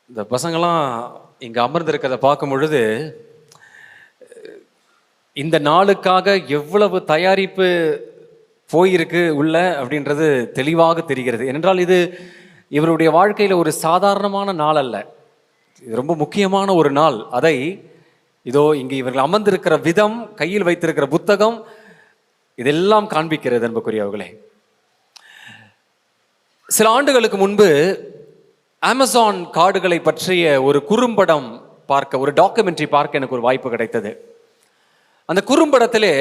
இந்த பசங்களாம் இங்கே அமர்ந்திருக்கிறத பார்க்கும் பொழுது இந்த நாளுக்காக எவ்வளவு தயாரிப்பு போயிருக்கு உள்ள அப்படின்றது தெளிவாக தெரிகிறது. ஏனென்றால் இது இவருடைய வாழ்க்கையில் ஒரு சாதாரணமான நாள் அல்ல, இது ரொம்ப முக்கியமான ஒரு நாள். அதை இதோ இங்கே இவர்கள் அமர்ந்திருக்கிற விதம், கையில் வைத்திருக்கிற புத்தகம், இதெல்லாம் காண்பிக்கிறது. அன்புக்குரியவர்களே, சில ஆண்டுகளுக்கு முன்பு அமேசான் காடுகளை பற்றிய ஒரு குறும்படம் பார்க்க, ஒரு டாக்குமெண்ட்ரி பார்க்க எனக்கு ஒரு வாய்ப்பு கிடைத்தது. அந்த குறும்படத்திலே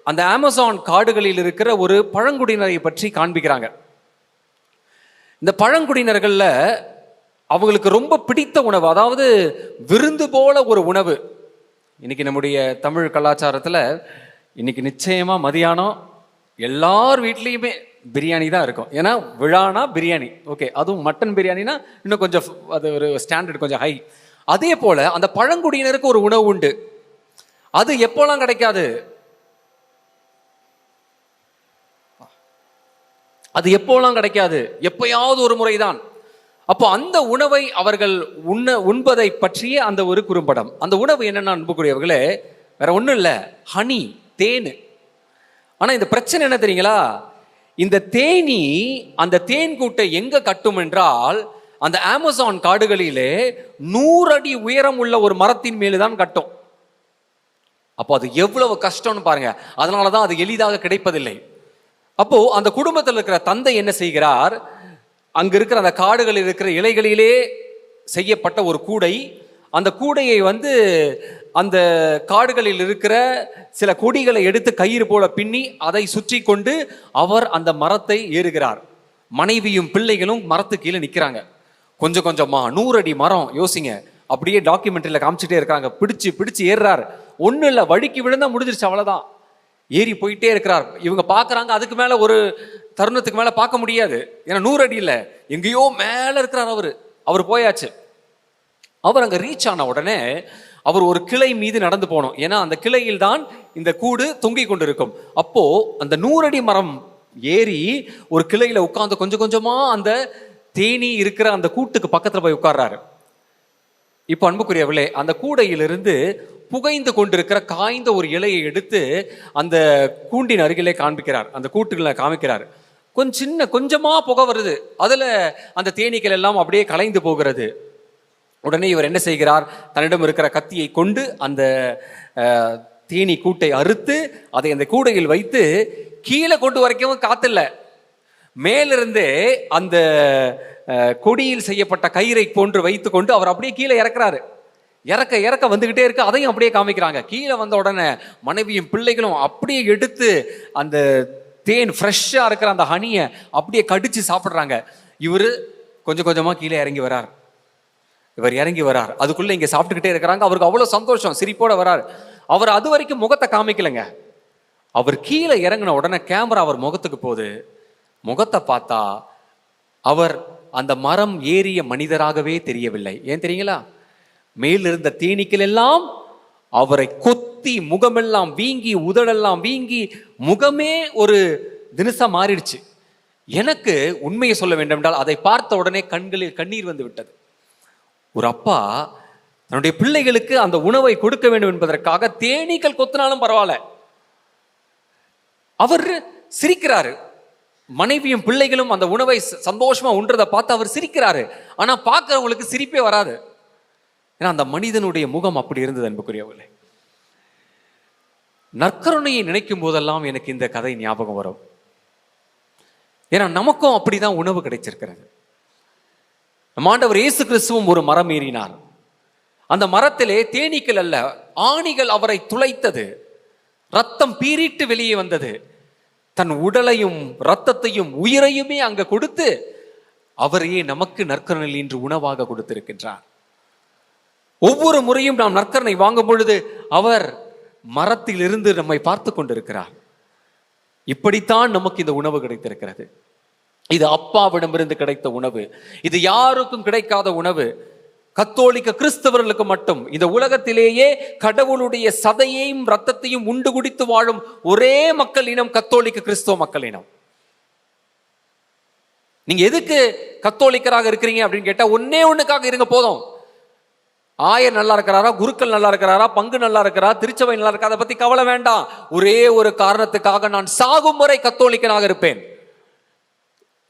அந்த அமேசான் காடுகளில் இருக்கிற ஒரு பழங்குடியினரை பற்றி காண்பிக்கிறாங்க. இந்த பழங்குடியினர்கள்ல அவங்களுக்கு ரொம்ப பிடித்த உணவு, அதாவது விருந்து போல ஒரு உணவு. இன்னைக்கு நம்முடைய தமிழ் கலாச்சாரத்தில் இன்னைக்கு நிச்சயமா மதியானம் எல்லார் வீட்லேயுமே பிரியாணி தான் இருக்கும். ஏன்னா விழானா பிரியாணி, ஓகே, அதுவும் மட்டன் பிரியாணினா இன்னும் கொஞ்சம் அது ஒரு ஸ்டாண்டர்ட் கொஞ்சம் ஹை. அதே போல அந்த பழங்குடியினருக்கு ஒரு உணவு உண்டு. அது எப்போலாம் கிடைக்காது, அது எப்போலாம் கிடைக்காது, எப்பயாவது ஒரு முறைதான். அப்போ அந்த உணவை அவர்கள் உண்பதை பற்றிய அந்த ஒரு குறும்படம். அந்த உணவு என்னன்னா அன்புக்குரியவர்களே, வேற ஒன்றும் இல்லை, ஹனி, தேன். ஆனால் இந்த பிரச்சனை என்ன தெரியுங்களா, இந்த தேனி அந்த தேன் கூட்டை எங்க கட்டும் என்றால் அந்த அமேசான் காடுகளிலே 100 அடி உயரம் உள்ள ஒரு மரத்தின் மேலுதான் கட்டும். அப்போ அது எவ்வளவு கஷ்டம்னு பாருங்க. அதனாலதான் அது எளிதாக கிடைப்பதில்லை. அப்போ அந்த குடும்பத்தில் இருக்கிற தந்தை என்ன செய்கிறார், அங்க இருக்கிற அந்த காடுகளில் இருக்கிற இலைகளிலே செய்யப்பட்ட ஒரு கூடை, அந்த கூடையை அந்த காடுகளில் இருக்கிற சில கொடிகளை எடுத்து கயிறு போல பின்னி அதை சுற்றி கொண்டு அவர் அந்த மரத்தை ஏறுகிறார். மனைவியும் பிள்ளைகளும் மரத்து கீழே நிற்கிறாங்க. கொஞ்சம் கொஞ்சமா 100 அடி மரம், யோசிங்க, அப்படியே டாக்குமெண்ட்ரியில காமிச்சிட்டே இருக்காங்க. பிடிச்சு பிடிச்சு ஏறுறார். ஒன்றும் இல்லை, வழுக்கி விழுந்தா முடிஞ்சிருச்சு, அவ்வளோதான். ஏறி போயிட்டே இருக்கிறார். இவங்க பார்க்குறாங்க, அதுக்கு மேலே ஒரு தருணத்துக்கு மேலே பார்க்க முடியாது. ஏன்னா 100 அடி இல்லை, எங்கேயோ மேலே இருக்கிறார். அவர் போயாச்சு. அவர் அங்கே ரீச் ஆன உடனே அவர் ஒரு கிளை மீது நடந்து போனோம். ஏன்னா அந்த கிளையில் தான் இந்த கூடு தொங்கிக் கொண்டிருக்கும். அப்போ அந்த 100 அடி மரம் ஏறி ஒரு கிளையில உட்கார்ந்து கொஞ்சம் கொஞ்சமா அந்த தேனி இருக்கிற அந்த கூட்டுக்கு பக்கத்துல போய் உட்கார்றாரு. இப்போ அன்புக்குரியவர்களே, அந்த கூடையிலிருந்து புகைந்து கொண்டிருக்கிற காய்ந்த ஒரு இலையை எடுத்து அந்த கூண்டின் அருகிலே காண்பிக்கிறார், அந்த கூட்டுகளை காமிக்கிறார். கொஞ்சமா புகை வருது, அதுல அந்த தேனீக்கள் எல்லாம் அப்படியே கலைந்து போகிறது. உடனே இவர் என்ன செய்கிறார், தன்னிடம் இருக்கிற கத்தியை கொண்டு அந்த தேனி கூட்டை அறுத்து அதை அந்த கூடையில் வைத்து கீழே கொண்டு வரைக்கவும் காத்தில்லை, மேலிருந்தே அந்த கொடியில் செய்யப்பட்ட கயிறை போன்று வைத்து கொண்டு அவர் அப்படியே கீழே இறக்குறாரு. இறக்க இறக்க வந்துகிட்டே இருக்கு, அதையும் அப்படியே காமிக்கிறாங்க. கீழே வந்த உடனே மனைவியும் பிள்ளைகளும் அப்படியே எடுத்து அந்த தேன் ஃப்ரெஷ்ஷா இருக்கிற அந்த ஹனியை அப்படியே கடிச்சு சாப்பிட்றாங்க. இவர் கொஞ்சம் கொஞ்சமா கீழே இறங்கி வரார். அதுக்குள்ள இங்க சாப்பிட்டுக்கிட்டே இருக்கிறாங்க. அவருக்கு அவ்வளவு சந்தோஷம், சிரிப்போட வரார். அவர் அது வரைக்கும் முகத்தை காமிக்கலைங்க. அவர் கீழே இறங்கின உடனே கேமரா அவர் முகத்துக்கு போகுது. முகத்தை பார்த்தா அவர் அந்த மரம் ஏறிய மனிதராகவே தெரியவில்லை. ஏன் தெரியுங்களா, மேலிருந்த தேனீக்கள் எல்லாம் அவரை கொத்தி முகமெல்லாம் வீங்கி, உதடெல்லாம் வீங்கி, முகமே ஒரு தினசா மாறிடுச்சு. எனக்கு உண்மையை சொல்ல வேண்டும் என்றால் அதை பார்த்த உடனே கண்களில் கண்ணீர் வந்து விட்டது. ஒரு அப்பா தன்னுடைய பிள்ளைகளுக்கு அந்த உணவை கொடுக்க வேண்டும் என்பதற்காக தேனீக்கள் கொத்தினாலும் பரவாயில்ல, அவர் சிரிக்கிறாரு. மனைவியும் பிள்ளைகளும் அந்த உணவை சந்தோஷமா உண்றதை பார்த்து அவர் சிரிக்கிறாரு. ஆனா பார்க்கிறவங்களுக்கு சிரிப்பே வராது. ஏன்னா அந்த மனிதனுடைய முகம் அப்படி இருந்தது. அன்புக்குரியவர்களே, நற்கருணையை நினைக்கும் போதெல்லாம் எனக்கு இந்த கதை ஞாபகம் வரும். ஏன்னா நமக்கும் அப்படிதான் உணவு கிடைச்சிருக்கிறது. ஆண்டவர் இயேசு கிறிஸ்துவும் ஒரு மரம் ஏறினார். அந்த மரத்திலே தேனீக்கள் அல்ல, ஆணிகள் அவரை துளைத்தது. ரத்தம் பீறிட்டு வெளியே வந்தது. தன் உடலையும் ரத்தத்தையும் உயிரையுமே அங்க கொடுத்து அவரையே நமக்கு நற்கருணை இன்று உணவாக கொடுத்திருக்கின்றார். ஒவ்வொரு முறையும் நாம் நற்கருணை வாங்கும் பொழுது அவர் மரத்தில் இருந்து நம்மை பார்த்து கொண்டிருக்கிறார். இப்படித்தான் நமக்கு இந்த உணவு கிடைத்திருக்கிறது. இது அப்பாவிடமிருந்து கிடைத்த உணவு. இது யாருக்கும் கிடைக்காத உணவு. கத்தோலிக்க கிறிஸ்தவர்களுக்கு மட்டும், இந்த உலகத்திலேயே கடவுளுடைய சதையையும் ரத்தத்தையும் உண்டு குடித்து வாழும் ஒரே மக்கள் இனம் கத்தோலிக்க கிறிஸ்தவ மக்கள் இனம். நீங்க எதுக்கு கத்தோலிக்கராக இருக்கிறீங்க அப்படின்னு கேட்டா ஒன்னே ஒண்ணுக்காக இருங்க போதும். ஆயர் நல்லா இருக்கிறாரா, குருக்கள் நல்லா இருக்கிறாரா, பங்கு நல்லா இருக்கிறா, திருச்சபை நல்லா இருக்கா, அதை பத்தி கவலை வேண்டாம். ஒரே ஒரு காரணத்துக்காக நான் சாகும் வரை கத்தோலிக்கனாக இருப்பேன்.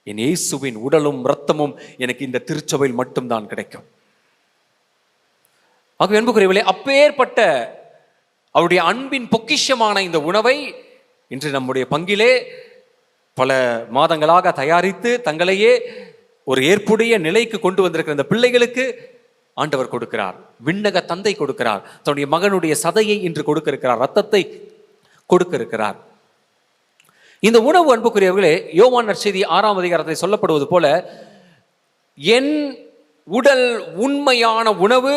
என் இயேசுவின் உடலும் இரத்தமும் எனக்கு இந்த திருச்சபையில் மட்டும்தான் கிடைக்கும். ஆகவே அன்புக்குரியவர்களே, அப்பேற்பட்ட அவருடைய அன்பின் பொக்கிஷமான இந்த உணவை இன்று நம்முடைய பங்கிலே பல மாதங்களாக தயாரித்து தங்களையே ஒரு ஏற்புடைய நிலைக்கு கொண்டு வந்திருக்கிற இந்த பிள்ளைகளுக்கு ஆண்டவர் கொடுக்கிறார். விண்ணக தந்தை கொடுக்கிறார். தன்னுடைய மகனுடைய சதையை இன்று கொடுக்க இருக்கிறார், ரத்தத்தை கொடுக்க இருக்கிறார். இந்த உணவு அன்புக்குரியவர்களே, யோவான் நற்செய்தி 6ஆம் அதிகாரத்தில் சொல்லப்படுவது போல, என் உடல் உண்மையான உணவு,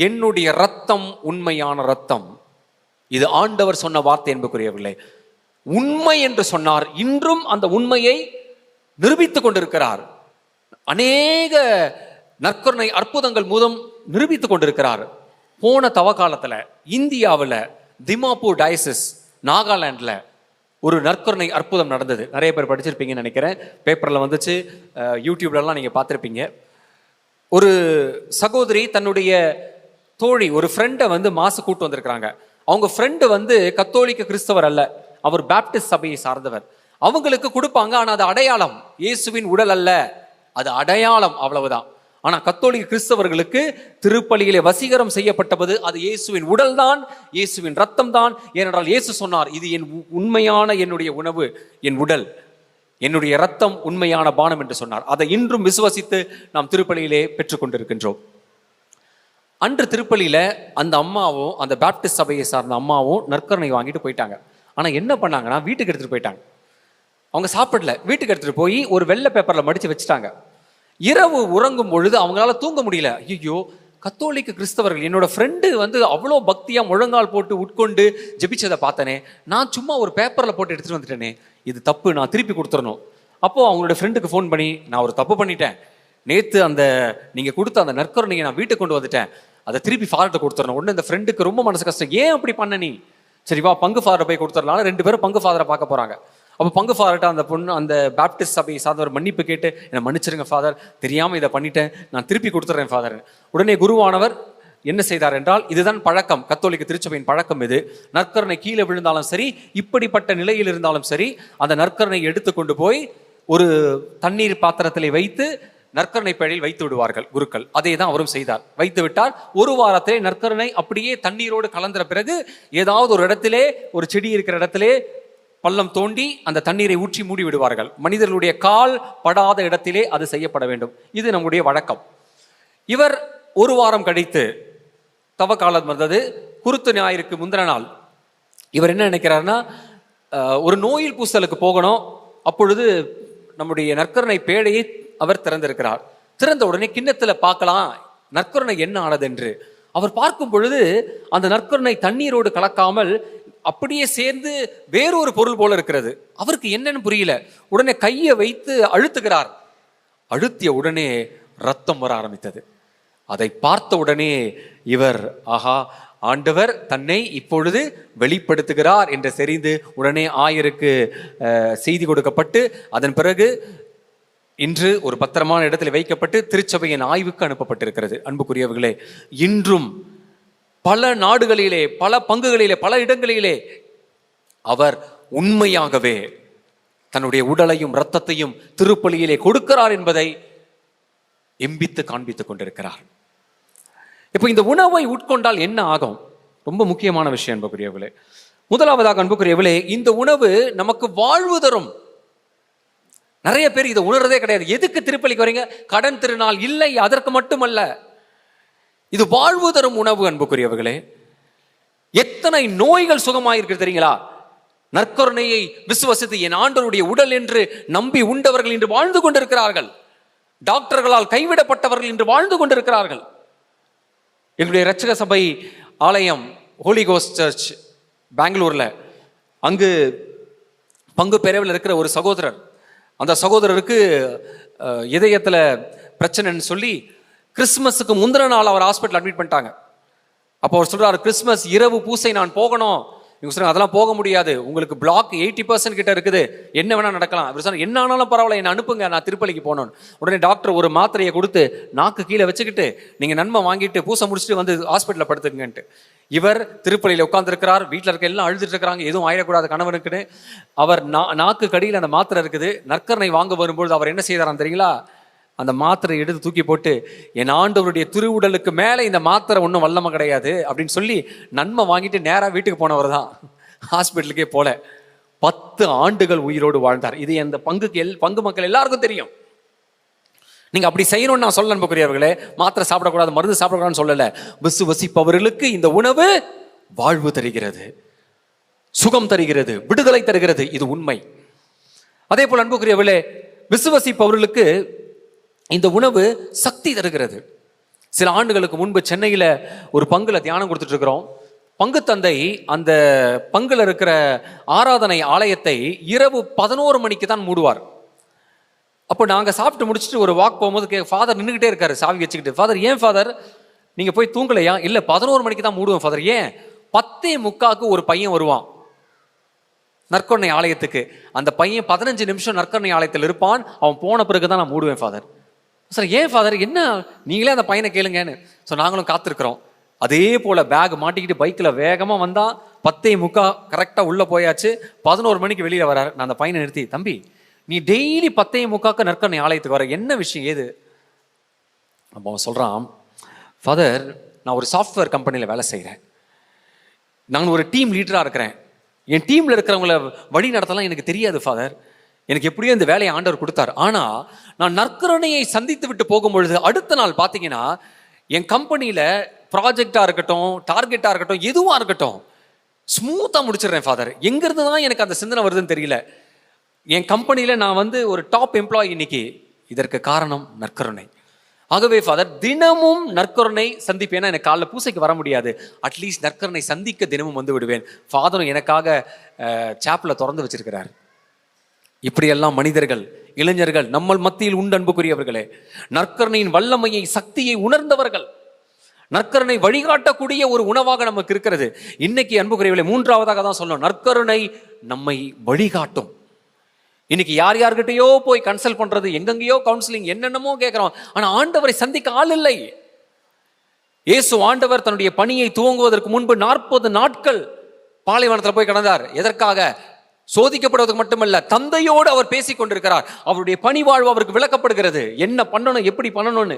என்னுடைய ரத்தம் உண்மையான ரத்தம். இது ஆண்டவர் சொன்ன வார்த்தை என்புக்குரியவர்களே. உண்மை என்று சொன்னார். இன்றும் அந்த உண்மையை நிரூபித்துக் கொண்டிருக்கிறார். அநேக நற்கருணை அற்புதங்கள் மூலம் நிரூபித்துக் கொண்டிருக்கிறார். போன தவ காலத்துல இந்தியாவில் திமாப்பூர் டயசிஸ், நாகாலாந்துல ஒரு நற்கருணை அற்புதம் நடந்தது. நிறைய பேர் படிச்சிருப்பீங்கன்னு நினைக்கிறேன். பேப்பர்ல வந்துச்சு, யூடியூப்லலாம் நீங்க பார்த்துருப்பீங்க. ஒரு சகோதரி தன்னுடைய தோழி, ஒரு ஃப்ரெண்டை மாசு கூட்டு வந்திருக்கிறாங்க. அவங்க ஃப்ரெண்டு கத்தோலிக்க கிறிஸ்தவர் அல்ல, அவர் பேப்டிஸ்ட் சபையை சார்ந்தவர். அவங்களுக்கு கொடுப்பாங்க, ஆனா அது அடையாளம், இயேசுவின் உடல் அல்ல, அது அடையாளம், அவ்வளவுதான். ஆனா கத்தோலிக்க கிறிஸ்தவர்களுக்கு திருப்பலியிலே வசீகரம் செய்யப்பட்டது அது இயேசுவின் உடல் தான், இயேசுவின் ரத்தம் தான். ஏனென்றால் இயேசு சொன்னார், இது என் உண்மையான என்னுடைய உணவு, என் உடல், என்னுடைய ரத்தம் உண்மையான பானம் என்று சொன்னார். அதை இன்றும் விசுவசித்து நாம் திருப்பலியிலே பெற்றுக்கொண்டிருக்கின்றோம். அன்று திருப்பலியில அந்த அம்மாவும், அந்த பேப்டிஸ்ட் சபையை சார்ந்த அம்மாவும் நற்கருணை வாங்கிட்டு போயிட்டாங்க. ஆனா என்ன பண்ணாங்கன்னா, வீட்டுக்கு எடுத்துட்டு போயிட்டாங்க. அவங்க சாப்பிடல, வீட்டுக்கு எடுத்துட்டு போய் ஒரு வெள்ளை பேப்பர்ல மடிச்சு வச்சுட்டாங்க. இரவு உறங்கும் பொழுது அவங்களால தூங்க முடியல. ஐயோ, கத்தோலிக்க கிறிஸ்தவர்கள், என்னோட ஃப்ரெண்டு அவ்வளோ பக்தியா முழங்கால் போட்டு உட்கொண்டு ஜெபிச்சதை பார்த்தனே, நான் சும்மா ஒரு பேப்பர்ல போட்டு எடுத்துட்டு வந்துட்டேனே, இது தப்பு, நான் திருப்பி கொடுத்துடணும். அப்போ அவங்களோட ஃப்ரெண்டுக்கு ஃபோன் பண்ணி, நான் ஒரு தப்பு பண்ணிட்டேன், நேத்து நீங்க கொடுத்த அந்த நற்கருணையை நான் வீட்டுக்கு கொண்டு வந்துட்டேன், அதை திருப்பி ஃபாதர்ட்ட கொடுத்துடணும். உடனே இந்த ஃப்ரெண்டுக்கு ரொம்ப மனசு கஷ்டம். ஏன் அப்படி பண்ண நீ? சரிவா, பங்கு ஃபாதரை போய் கொடுத்துடலாம். 2 பேரும் பங்கு ஃபாதரை பார்க்க போறாங்க. அப்போ பங்கு ஃபாதர்ட்ட அந்த பொண்ணு, அந்த பேப்டிஸ்ட் சபையை சார்ந்தவர் மன்னிப்பு கேட்டு, என்னை மன்னிச்சிருங்க ஃபாதர், தெரியாம இதை பண்ணிட்டேன், நான் திருப்பி கொடுத்துட்றேன் ஃபாதர். உடனே குருவானவர் என்ன செய்தார் என்றால், இதுதான் பழக்கம், கத்தோலிக்க திருச்சபையின் பழக்கம் இது. நற்கருணை கீழே விழுந்தாலும் சரி, இப்படிப்பட்ட நிலையில் இருந்தாலும் சரி, அந்த நற்கருணை எடுத்துக்கொண்டு போய் ஒரு தண்ணீர் பாத்திரத்திலே வைத்து நற்கருணை பேழையில் வைத்து விடுவார்கள் குருக்கள். அதே தான் அவரும் செய்தார். வைத்து விட்டார். ஒரு வாரத்திலே நற்கருணை அப்படியே தண்ணீரோடு கலந்த பிறகு ஏதாவது ஒரு இடத்திலே, ஒரு செடி இருக்கிற இடத்திலே பள்ளம் தோண்டி அந்த தண்ணீரை ஊற்றி மூடி விடுவார்கள். மனிதர்களுடைய கால் படாத இடத்திலே அது செய்யப்பட வேண்டும். இது நம்முடைய வழக்கம். இவர் ஒரு வாரம் கழித்து, தவ காலம் வந்தது, குருத்து ஞாயிற்கு முந்தின நாள், இவர் என்ன நினைக்கிறாருன்னா, ஒரு நோயில் பூசலுக்கு போகணும். அப்பொழுது நம்முடைய நற்கருணை பேழையை அவர் திறந்திருக்கிறார். திறந்த உடனே கிண்ணத்துல பார்க்கலாம் நற்கருணை என்ன ஆனது என்று. அவர் பார்க்கும் பொழுது அந்த நற்கருணை தண்ணீரோடு கலக்காமல் அப்படியே சேர்ந்து வேறொரு பொருள் போல இருக்கிறது. அவருக்கு என்னன்னு புரியல. உடனே கையை வைத்து அழுத்துகிறார். அழுத்திய உடனே ரத்தம் வர ஆரம்பித்தது. அதை பார்த்த உடனே இவர், ஆஹா, ஆண்டவர் தன்னை இப்பொழுது வெளிப்படுத்துகிறார் என்று தெரிந்து உடனே ஆயருக்கு செய்தி கொடுக்கப்பட்டு, அதன் பிறகு இன்று ஒரு பத்திரமான இடத்தில் வைக்கப்பட்டு திருச்சபையின் ஆய்வுக்கு அனுப்பப்பட்டிருக்கிறது. அன்புக்குரியவர்களே, இன்றும் பல நாடுகளிலே, பல பங்குகளிலே, பல இடங்களிலே அவர் உண்மையாகவே தன்னுடைய உடலையும் இரத்தத்தையும் திருப்பலியிலே கொடுக்கிறார் என்பதை எம்பித்து காண்பித்துக் கொண்டிருக்கிறார். இப்போ இந்த உணவை உட்கொண்டால் என்ன ஆகும்? ரொம்ப முக்கியமான விஷயம் அன்புக்குரியவர்களே. முதலாவதாக அன்புக்குரியவர்களே, இந்த உணவு நமக்கு வாழ்வு தரும். நிறைய பேர் இதை உணர்றதே கிடையாது. எதுக்கு திருப்பலிக்கு வரீங்க? கடன் திருநாள் இல்லை, அதற்கு மட்டுமல்ல, இது வாழ்வு தரும் உணவு அன்புக்குரியவர்களே. எத்தனை நோய்கள் சுகமாயிருக்கு தெரியுங்களா? நற்கருணையை விசுவசித்து என் ஆண்டவருடைய உடல் என்று நம்பி உண்டவர்கள் இன்று வாழ்ந்து கொண்டிருக்கிறார்கள். டாக்டர்களால் கைவிடப்பட்டவர்கள் இன்று வாழ்ந்து கொண்டிருக்கிறார்கள். எங்களுடைய இரட்சக சபை ஆலயம் ஹோலி கோஸ்ட் சர்ச் பெங்களூர்ல, அங்கு பங்கு பெறவில் இருக்கிற ஒரு சகோதரர், அந்த சகோதரருக்கு இதயத்துல பிரச்சனைன்னு சொல்லி கிறிஸ்துமஸுக்கு முந்தின நாள் அவர் ஹாஸ்பிட்டல் அட்மிட் பண்ணிட்டாங்க. அப்போ அவர் சொல்றாரு, கிறிஸ்துமஸ் இரவு பூசை நான் போகணும், இவங்க சொன்னாங்க அதெல்லாம் போக முடியாது, உங்களுக்கு பிளாக் 80% கிட்ட இருக்குது, என்ன வேணா நடக்கலாம். இவர் சொன்னார் என்ன ஆனாலும் பரவாயில்ல, என்ன அனுப்புங்க, நான் திருப்பலிக்கு போனோம். உடனே டாக்டர் ஒரு மாத்திரையை கொடுத்து நாக்கு கீழே வச்சுக்கிட்டு நீங்க நன்மை வாங்கிட்டு பூசை முடிச்சுட்டு வந்து ஹாஸ்பிட்டலில் படுத்துங்கன்ட்டு. இவர் திருப்பலியில் உட்கார்ந்துருக்கிறார். வீட்டில் இருக்க எல்லாம் அழுதுட்டு இருக்கிறாங்க, எதுவும் ஆயிடக்கூடாது கணவனுக்குன்னு. அவர் நாக்கு கடியில் அந்த மாத்திரை இருக்குது. நற்கரணை வாங்க வரும்பொழுது அவர் என்ன செய்தாராம் தெரியுங்களா? அந்த மாத்திரை எடுத்து தூக்கி போட்டு, என் ஆண்டவருடைய திருவுடலுக்கு மேலே இந்த மாத்திரை ஒன்றும் வல்லமை கிடையாது அப்படின்னு சொல்லி நன்மை வாங்கிட்டு நேராக வீட்டுக்கு போனவர் தான், ஹாஸ்பிட்டலுக்கே போல. 10 ஆண்டுகள் உயிரோடு வாழ்ந்தார். இது அந்த பங்கு மக்கள் எல்லாருக்கும் தெரியும். நீங்க அப்படி செய்யணும்னு நான் சொல்ல அன்புக்குரியவர்களே. மாத்திரை சாப்பிடக்கூடாது, மருந்து சாப்பிடக்கூடாதுன்னு சொல்லல. விசுவசிப்பவர்களுக்கு இந்த உணவு வாழ்வு தருகிறது, சுகம் தருகிறது, விடுதலை தருகிறது. இது உண்மை. அதே போல் அன்புக்குரியவர்களே, விசுவசிப்பவர்களுக்கு இந்த உணவு சக்தி தருகிறது. சில ஆண்டுகளுக்கு முன்பு சென்னையில் ஒரு பங்குல தியானம் கொடுத்துட்டு இருக்கிறோம். பங்கு தந்தை அந்த பங்குல இருக்கிற ஆராதனை ஆலயத்தை இரவு 11 மணிக்கு தான் மூடுவார். அப்போ நாங்கள் சாப்பிட்டு முடிச்சுட்டு ஒரு வாக் போகும்போது ஃபாதர் நின்றுக்கிட்டே இருக்காரு சாவி வச்சுக்கிட்டு. ஃபாதர் ஏன் ஃபாதர் நீங்கள் போய் தூங்கலையா? இல்லை 11 மணிக்கு தான் மூடுவோம் ஃபாதர். ஏன்? 10:45 ஒரு பையன் வருவான் நற்கருணை ஆலயத்துக்கு. அந்த பையன் 15 நிமிஷம் நற்கருணை ஆலயத்தில் இருப்பான். அவன் போன பிறகு தான் நான் மூடுவேன் ஃபாதர். சார் ஏன் ஃபாதர்? என்ன நீங்களே அந்த பையனை கேளுங்கன்னு. ஸோ நாங்களும் காத்திருக்கிறோம். அதே போல் பேக் மாட்டிக்கிட்டு பைக்கில் வேகமாக வந்தால் 10:45 கரெக்டாக உள்ளே போயாச்சு. 11 மணிக்கு வெளியில் வராரு. நான் அந்த பையனை நிறுத்தி, தம்பி நீ டெய்லி 10:45 நற்கருணை ஆலயத்துக்கு வர, என்ன விஷயம் ஏது? அப்போ அவன் சொல்கிறான், ஃபாதர் நான் ஒரு சாஃப்ட்வேர் கம்பெனியில் வேலை செய்கிறேன், நான் ஒரு டீம் லீடராக இருக்கிறேன், என் டீமில் இருக்கிறவங்கள வழி நடத்தலாம் எனக்கு தெரியாது ஃபாதர். எனக்கு எப்படியோ இந்த வேலையை ஆண்டவர் கொடுத்தார். ஆனால் நான் நற்கருணையை சந்தித்து விட்டு போகும்பொழுது அடுத்த நாள் பார்த்தீங்கன்னா என் கம்பெனியில் ப்ராஜெக்டாக இருக்கட்டும், டார்கெட்டாக இருக்கட்டும், எதுவாக இருக்கட்டும் ஸ்மூத்தாக முடிச்சிடுறேன் ஃபாதர். எங்கிருந்து தான் எனக்கு அந்த சிந்தனை வருதுன்னு தெரியல. என் கம்பெனியில் நான் ஒரு டாப் எம்ப்ளாயி இன்னைக்கு. இதற்கு காரணம் நற்கருணை. ஆகவே ஃபாதர் தினமும் நற்கருணை சந்திப்பேன். எனக்கு காலைல பூசைக்கு வர முடியாது, அட்லீஸ்ட் நற்கருணை சந்திக்க தினமும் வந்து விடுவேன். ஃபாதரும் எனக்காக சாப்பில் திறந்து வச்சிருக்கிறார். இப்படியெல்லாம் மனிதர்கள், இளைஞர்கள் நம்ம மத்தியில் உண்டு அன்புக்குரியவர்களே. நற்கருணையின் வல்லமையை, சக்தியை உணர்ந்தவர்கள். நற்கருணை வழிகாட்டக்கூடிய ஒரு உணவாக நமக்கு இருக்கிறது. இன்னைக்கு அன்புக்குரியவர்களே, மூன்றாவதாக தான் சொல்லணும், நற்கருணை நம்மை வழிகாட்டும். இன்னைக்கு யார் யார்கிட்டயோ போய் கன்சல்ட் பண்றது, எங்கெங்கயோ கவுன்சிலிங், என்னென்னமோ கேட்கிறோம். ஆனா ஆண்டவரை சந்திக்க ஆள் இல்லை. இயேசு ஆண்டவர் தன்னுடைய பணியை துவங்குவதற்கு முன்பு 40 நாட்கள் பாலைவனத்தில் போய் கடந்தார். எதற்காக? சோதிக்கப்படுவதற்கு மட்டுமல்ல, தந்தையோடு அவர் பேசிக் கொண்டிருக்கிறார். அவருடைய பணி வாழ்வு அவருக்கு விளக்கப்படுகிறது, என்ன பண்ணணும், எப்படி பண்ணணும்னு.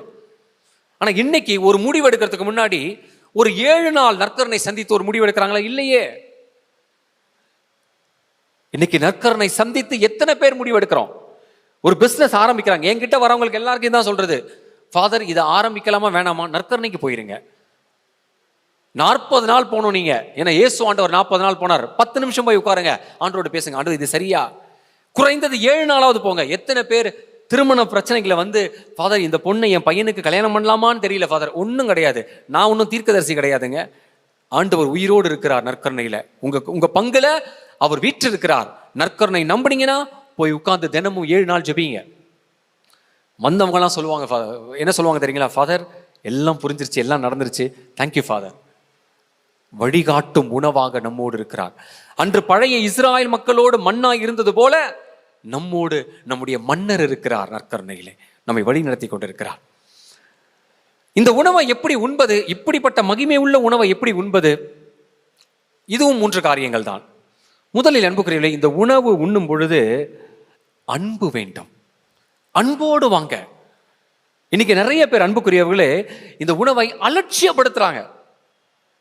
ஆனா இன்னைக்கு ஒரு முடிவு எடுக்கிறதுக்கு முன்னாடி ஒரு 7 நாள் நற்கருணை சந்தித்து ஒரு முடிவு எடுக்கிறாங்களா? இல்லையே. இன்னைக்கு நற்கருணை சந்தித்து எத்தனை பேர் முடிவு எடுக்கிறோம்? ஒரு பிசினஸ் ஆரம்பிக்கிறாங்க. என்கிட்ட வரவங்களுக்கு எல்லாருக்கும் தான் சொல்றது, ஃபாதர் இதை ஆரம்பிக்கலாமா வேணாமா, நற்கருணைக்கு போயிருங்க. 40 நாள் போகணும் நீங்க. ஏன்னா இயேசு ஆண்டவர் 40 நாள் போனார். 10 நிமிஷம் போய் உட்காருங்க, ஆண்டவரோட பேசுங்க, ஆண்டவர் இது சரியா. குறைந்தது 7 நாளாவது போங்க. எத்தனை பேர் திருமண பிரச்சனைகளை ஃபாதர் இந்த பொண்ணை என் பையனுக்கு கல்யாணம் பண்ணலாமான்னு தெரியல ஃபாதர். ஒன்றும் கிடையாது, நான் ஒன்றும் தீர்க்கதரிசி கிடையாதுங்க. ஆண்டவர் உயிரோடு இருக்கிறார் நற்கருணையில. உங்க பங்குல அவர் வீற்று இருக்கிறார். நற்கருணை நம்பினீங்கன்னா போய் உட்கார்ந்து தினமும் 7 நாள் ஜெபிங்க. வந்தவங்கலாம் சொல்லுவாங்க, என்ன சொல்லுவாங்க தெரியுங்களா? ஃபாதர் எல்லாம் புரிஞ்சிருச்சு, எல்லாம் நடந்துருச்சு, தேங்க்யூ ஃபாதர். வழிகாட்டும் உணவாக நம்மோடு இருக்கிறார். அன்று பழைய இஸ்ராயல் மக்களோடு மன்னா இருந்தது போல நம்மோடு நம்முடைய மன்னர் இருக்கிறார். நற்கருணையிலே நம்மை வழி நடத்தி கொண்டிருக்கிறார். இந்த உணவை எப்படி உண்பது? இப்படிப்பட்ட மகிமை உள்ள உணவை எப்படி உண்பது? இதுவும் 3 காரியங்கள் தான். முதலில் அன்புக்குரியவர்களே, இந்த உணவு உண்ணும் பொழுது அன்பு வேண்டும். அன்போடு வாங்க. இன்னைக்கு நிறைய பேர் அன்புக்குரியவர்களே இந்த உணவை அலட்சியப்படுத்துறாங்க.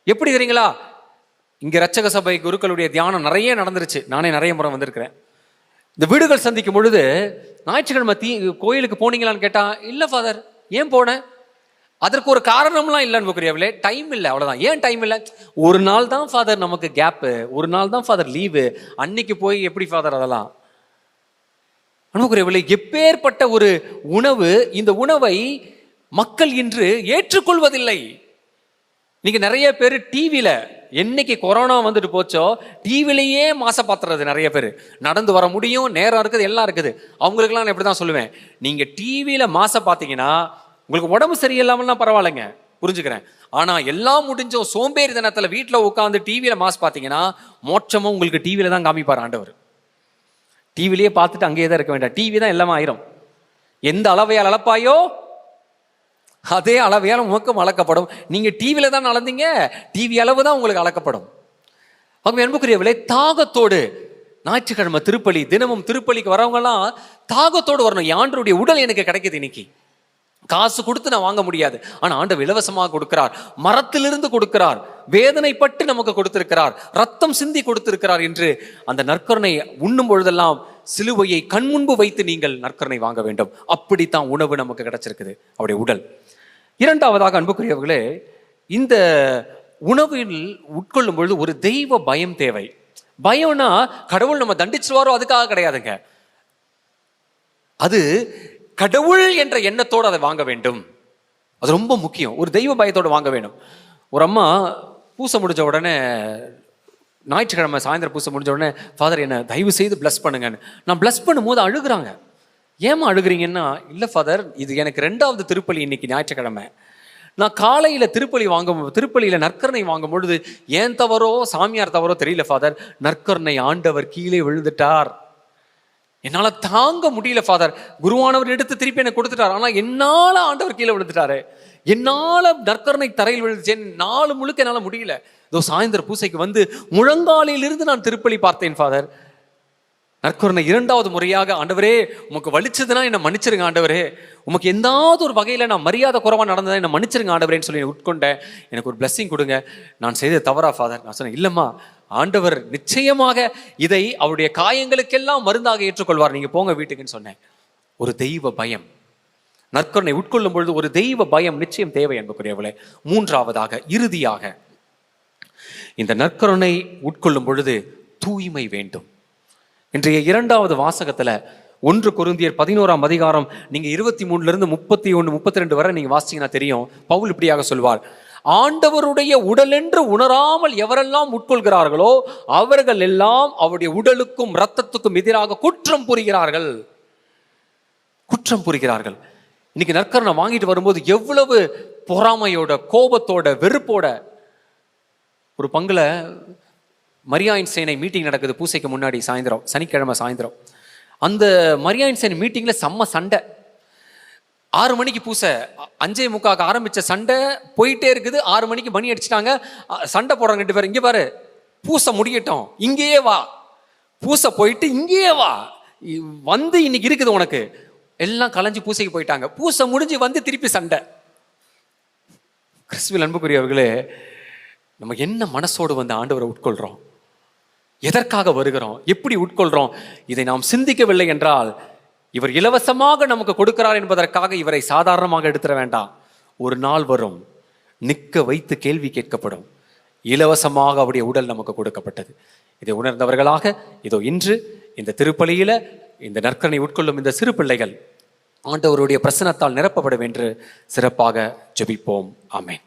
எப்படி தெரியுங்களா? இங்க ரட்சக சபை குருக்களுடைய தியானம் நிறைய நடந்துருச்சு. நானே நிறைய முறை வந்திருக்கிறேன். இந்த வீடுகள் சந்திக்கும் பொழுது ஞாயிற்றுக்கிழமை கோயிலுக்கு போனீங்களான்னு கேட்டா, இல்ல ஃபாதர். ஏன் போனேன்? அதற்கு ஒரு காரணம்லாம் இல்லை அன்புக்குரியவர்களே, டைம் இல்லை, அவ்வளவுதான். ஏன் டைம் இல்லை? ஒரு நாள் தான் ஃபாதர் நமக்கு கேப்பு, ஒரு நாள் தான் ஃபாதர் லீவு, அன்னைக்கு போய் எப்படி ஃபாதர் அதெல்லாம்? அன்புக்குரியவர்களே, எப்பேற்பட்ட ஒரு உணவு! இந்த உணவை மக்கள் இன்று ஏற்றுக்கொள்வதில்லை. நீங்க நிறைய பேர் டிவியில, என்னைக்கு கொரோனா வந்துட்டு போச்சோ டிவிலேயே மாச பாத்துறது நிறைய பேர். நடந்து வர முடியும், நேரம் இருக்குது, எல்லாம் இருக்குது. அவங்களுக்கெல்லாம் நான் எப்படிதான் சொல்லுவேன், நீங்க டிவியில மாச பார்த்தீங்கன்னா உங்களுக்கு உடம்பு சரியில்லாமல்லாம் பரவாயில்லைங்க, புரிஞ்சுக்கிறேன். ஆனா எல்லாம் முடிஞ்சோம் சோம்பேறி தினத்துல வீட்டுல உட்காந்து டிவியில மாஸ் பாத்தீங்கன்னா மோட்சமும் உங்களுக்கு டிவியில தான் காமிப்பார் ஆண்டவர். டிவிலேயே பார்த்துட்டு அங்கேயே தான் இருக்க வேண்டாம். டிவி தான் எல்லாமே ஆயிரும். எந்த அளவையால் அளப்பாயோ அதே அளவையால் உமக்கும் அளக்கப்படும். நீங்க டிவியில தான் அளந்தீங்க, டிவி அளவு தான் உங்களுக்கு அளக்கப்படும். அன்புக்குரியவர்களே, தாகத்தோடு ஞாயிற்றுக்கிழமை திருப்பலி, தினமும் திருப்பலிக்கு வரவங்க எல்லாம் தாகத்தோடு வரணும். ஆண்டவருடைய உடல் எனக்கு கிடைக்குது. இன்னைக்கு காசு கொடுத்து நான் வாங்க முடியாது, ஆனா ஆண்டவர் இலவசமாக கொடுக்கிறார். மரத்திலிருந்து கொடுக்கிறார், வேதனைப்பட்டு நமக்கு கொடுத்திருக்கிறார், ரத்தம் சிந்தி கொடுத்திருக்கிறார் என்று அந்த நற்கருணை உண்ணும் பொழுதெல்லாம் சிலுவையை கண்முன்பு வைத்து நீங்கள் நற்கருணை வாங்க வேண்டும். அப்படித்தான் உணவு நமக்கு கிடைச்சிருக்குது, அவருடைய உடல். இரண்டாவதாக அன்புக்குரியவர்களே, இந்த உணவில் உட்கொள்ளும் பொழுது ஒரு தெய்வ பயம் தேவை. பயம்னா கடவுள் நம்ம தண்டிச்சுவாரோ அதுக்காக கிடையாதுங்க. அது கடவுள் என்ற எண்ணத்தோடு அதை வாங்க வேண்டும். அது ரொம்ப முக்கியம். ஒரு தெய்வ பயத்தோடு வாங்க வேண்டும். ஒரு அம்மா பூசை முடிஞ்ச உடனே, ஞாயிற்றுக்கிழமை சாயந்தரம் பூசை முடிஞ்ச உடனே, ஃபாதர் என்ன தயவு செய்து பிளஸ் பண்ணுங்கன்னு. நான் பிளஸ் பண்ணும்போது அழுகுறாங்க. ஏமா அழுகுறீங்கன்னா, இல்லை ஃபாதர், இது எனக்கு 2வது திருப்பலி இன்னைக்கு ஞாயிற்றுக்கிழமை. நான் காலையில் திருப்பலியில் நற்கருணை வாங்கும் பொழுது ஏன் தவறோ சாமியார் தவறோ தெரியல ஃபாதர், நற்கருணை ஆண்டவர் கீழே விழுந்துட்டார். என்னால தாங்க முடியல ஃபாதர். குருவானவர் எடுத்து திருப்பி எனக்கு கொடுத்துட்டார், ஆனா என்னால ஆண்டவர் கீழே விழுந்துட்டாரு, என்னால நற்கருணை தரையில் விழுந்துச்சு, நாலு முழுக்க என்னால முடியல. இதோ சாயந்தர பூசைக்கு வந்து முழங்காலிலிருந்து நான் திருப்பலி பார்த்தேன் ஃபாதர். நற்கருணை 2வது முறையாக, ஆண்டவரே உமக்கு வலிச்சதுன்னா என்ன மன்னிச்சிருங்க ஆண்டவரே, உமக்கு எந்தாவது ஒரு வகையில் நான் மரியாதை குறைவாக நடந்ததா என்ன மன்னிச்சிருங்க ஆண்டவரேன்னு சொல்லி உட்கொண்டேன், எனக்கு ஒரு பிளஸ்ஸிங் கொடுங்க. நான் செய்தது தவறா ஃபாதர்? நான் சொன்னேன், இல்லைம்மா, ஆண்டவர் நிச்சயமாக இதை அவருடைய காயங்களுக்கெல்லாம் மருந்தாக ஏற்றுக்கொள்வார், நீங்க போங்க வீட்டுக்குன்னு சொன்னேன். ஒரு தெய்வ பயம், நற்கருணை உட்கொள்ளும் பொழுது ஒரு தெய்வ பயம் நிச்சயம் தேவை என்பதுக்குரியவர்களே. மூன்றாவதாக, இறுதியாக, இந்த நற்கருணை உட்கொள்ளும் பொழுது தூய்மை வேண்டும். இன்றைய 2வது வாசகத்துல 1 கொரிந்தியர் 11ஆம் அதிகாரம் நீங்க 23 31 32 வரை நீங்க வாசிச்சீங்கன்னா தெரியும். பவுல் இப்படியாக சொல்வார், ஆண்டவருடைய உடல் என்று உணராமல் எவரெல்லாம் உட்கொள்கிறார்களோ அவர்கள் எல்லாம் அவருடைய உடலுக்கும் இரத்தத்துக்கும் எதிராக குற்றம் புரிகிறார்கள். குற்றம் புரிகிறார்கள். இன்னைக்கு நற்கருணை வாங்கிட்டு வரும்போது எவ்வளவு பொறாமையோட, கோபத்தோட, வெறுப்போட. ஒரு பங்குல மரியாயின் சேனை மீட்டிங் நடக்குது பூசைக்கு முன்னாடி சாயந்தரம், சனிக்கிழமை சாயந்தரம். அந்த மரியாயின் சேனை மீட்டிங்ல செம்ம சண்டை. 6 மணிக்கு பூசை, 5:45 ஆரம்பிச்ச சண்டை போயிட்டே இருக்குது. 6 மணிக்கு மணி அடிச்சிட்டாங்க, சண்டை போடுறாங்க 2 பேரும். இங்கே பாரு, பூசை முடியட்டும், இங்கேயே வா, பூசை போயிட்டு இங்கேயே வா, வந்து இன்னைக்கு இருக்குது உனக்கு. எல்லாம் கலைஞ்சு பூசைக்கு போயிட்டாங்க. பூசை முடிஞ்சு வந்து திருப்பி சண்டை. கிறிஸ்துவில் அன்புக்குரியவர்களே, நம்ம என்ன மனசோடு வந்து ஆண்டவரை உட்கொள்றோம், எதற்காக வருகிறோம், எப்படி உட்கொள்றோம், இதை நாம் சிந்திக்கவில்லை என்றால், இவர் இலவசமாக நமக்கு கொடுக்கிறார் என்பதற்காக இவரை சாதாரணமாக எடுத்துட வேண்டாம். ஒரு நாள் வரும், நிற்க வைத்து கேள்வி கேட்கப்படும். இலவசமாக அவருடைய உடல் நமக்கு கொடுக்கப்பட்டது. இதை உணர்ந்தவர்களாக இதோ இன்று இந்த திருப்பலியில இந்த நற்கருணை உட்கொள்ளும் இந்த சிறு பிள்ளைகள் ஆண்டவருடைய பிரசன்னத்தால் நிரப்பப்படும் என்று சிறப்பாக ஜெபிப்போம். ஆமென்.